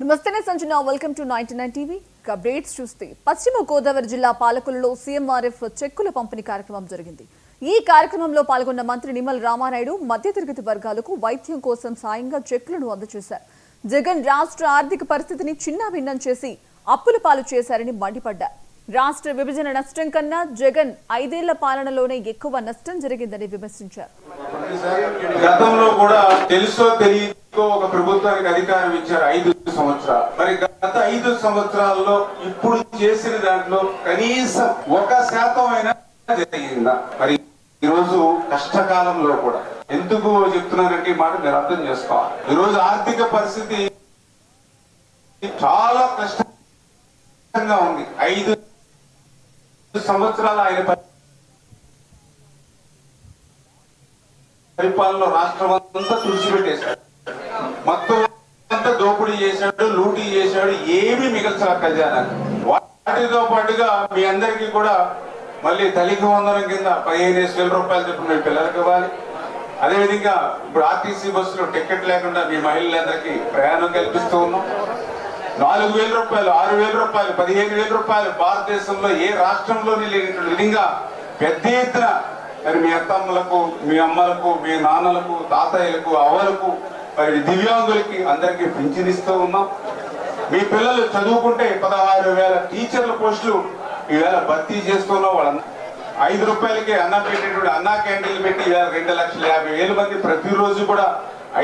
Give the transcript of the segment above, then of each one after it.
నమస్తే Sanjana, welcome to 99 TV. Updates చూస్తే పశ్చిమ గోదావరి జిల్లా పాలకులలో సీఎంఆర్ఎఫ్ చెక్కుల పంపిణీ కార్యక్రమం జరిగింది. ఈ కార్యక్రమంలో పాల్గొన్న మంత్రి నిమ్మల రామానాయుడు మధ్యతరగతి వర్గాలకు వైద్యం కోసం సాయంగా చెక్కులను అందజేశారు. జగన్ రాష్ట్ర ఆర్థిక పరిస్థితిని చిన్నాభిన్నం చేసి అప్పుల పాలు చేశారని మండిపడ్డారు. రాష్ట్ర విభజన నష్టం కన్నా జగన్ 5 ఏళ్ల పాలనలోనే ఎక్కువ నష్టం జరిగిందని విమర్శించారు. గతంలో కూడా తెలుసో తెలియకో ఒక ప్రభుత్వానికి అధికారం ఇచ్చారు 5 సంవత్సరాలు. మరి గత 5 సంవత్సరాల్లో ఇప్పుడు చేసిన దాంట్లో కనీసం 1% అయినా జరిగిందా? మరి ఈరోజు కష్టకాలంలో కూడా ఎందుకు చెప్తున్నానంటే ఈ మాట మీరు అర్థం చేసుకోవాలి. ఈరోజు ఆర్థిక పరిస్థితి చాలా కష్టంగా ఉంది. 5 సంవత్సరాలు ఆయన పరిపాలనలో రాష్ట్రం అంతా తుడిచిపెట్టేశాడు. మొత్తం అంతా దోపిడీ చేశాడు, లూటీ చేశాడు, ఏమీ మిగల్చా ఖజానా. వాటితో పాటుగా మీ అందరికీ కూడా మళ్ళీ తల్లికి వందనం కింద 15,000 రూపాయలు చెప్పి మీ పిల్లలకి ఇవ్వాలి. అదేవిధంగా ఇప్పుడు ఆర్టీసీ బస్సులో టికెట్ లేకుండా మీ మహిళలందరికీ ప్రయాణం కల్పిస్తూ ఉన్నాం. 4,000 రూపాయలు, 6,000 రూపాయలు, 15,000 రూపాయలు భారతదేశంలో ఏ రాష్ట్రంలోని లేనటువంటి విధంగా పెద్ద ఎత్తున మరి మీ అత్తమ్మలకు, మీ అమ్మలకు, మీ నాన్నలకు, తాతయ్యలకు, అవ్వలకు, మరి దివ్యాంగులకి అందరికీ పింఛన్ ఇస్తూ ఉన్నాం. మీ పిల్లలు చదువుకుంటే 16,000 టీచర్ల పోస్టులు ఈవేళ భర్తీ చేస్తున్నాం. వాళ్ళ 5 రూపాయలకి అన్నం పెట్టేటువంటి అన్నా క్యాంటీన్లు పెట్టి ఈవేళ 2,50,000 మంది ప్రతిరోజు కూడా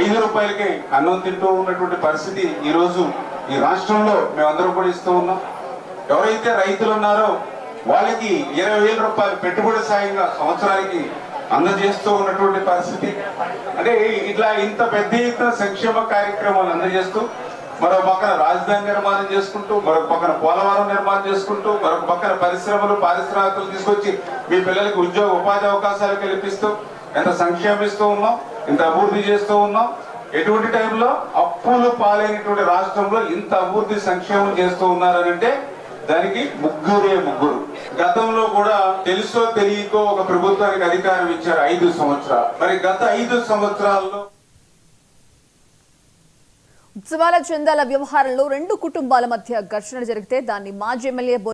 5 రూపాయలకి అన్నం తింటూ ఉన్నటువంటి పరిస్థితి ఈరోజు ఈ రాష్ట్రంలో మేమందరం కూడా ఇస్తూ ఉన్నాం. ఎవరైతే రైతులు ఉన్నారో వాళ్ళకి 20,000 రూపాయలు పెట్టుబడి సాయంగా సంవత్సరానికి అందజేస్తూ ఉన్నటువంటి పరిస్థితి. అంటే ఇట్లా ఇంత పెద్ద ఎత్తున సంక్షేమ కార్యక్రమాలు అందజేస్తూ మరో పక్కన రాజధాని నిర్మాణం చేసుకుంటూ, మరొక పక్కన పోలవరం నిర్మాణం చేసుకుంటూ, మరొక పక్కన పరిశ్రమలు, పారిశ్రామికలు తీసుకొచ్చి మీ పిల్లలకి ఉద్యోగ ఉపాధి అవకాశాలు కల్పిస్తూ ఎంత సంక్షేమిస్తూ ఉన్నాం, ఇంత అభివృద్ధి చేస్తూ ఉన్నాం. ఎటువంటి టైంలో అప్పులు పాలైనటువంటి రాష్ట్రంలో ఇంత అభివృద్ధి సంక్షేమం చేస్తూ ఉన్నారనంటే దానికి ముగ్గురు. గతంలో కూడా తెలుసో తెలియకో ఒక ప్రభుత్వానికి అధికారం ఇచ్చారు 5 సంవత్సరాలు. మరి గత 5 సంవత్సరాల్లో ఉత్సవాల చందాల వ్యవహారంలో 2 కుటుంబాల మధ్య ఘర్షణ జరిగితే దాన్ని మాజీ ఎమ్మెల్యే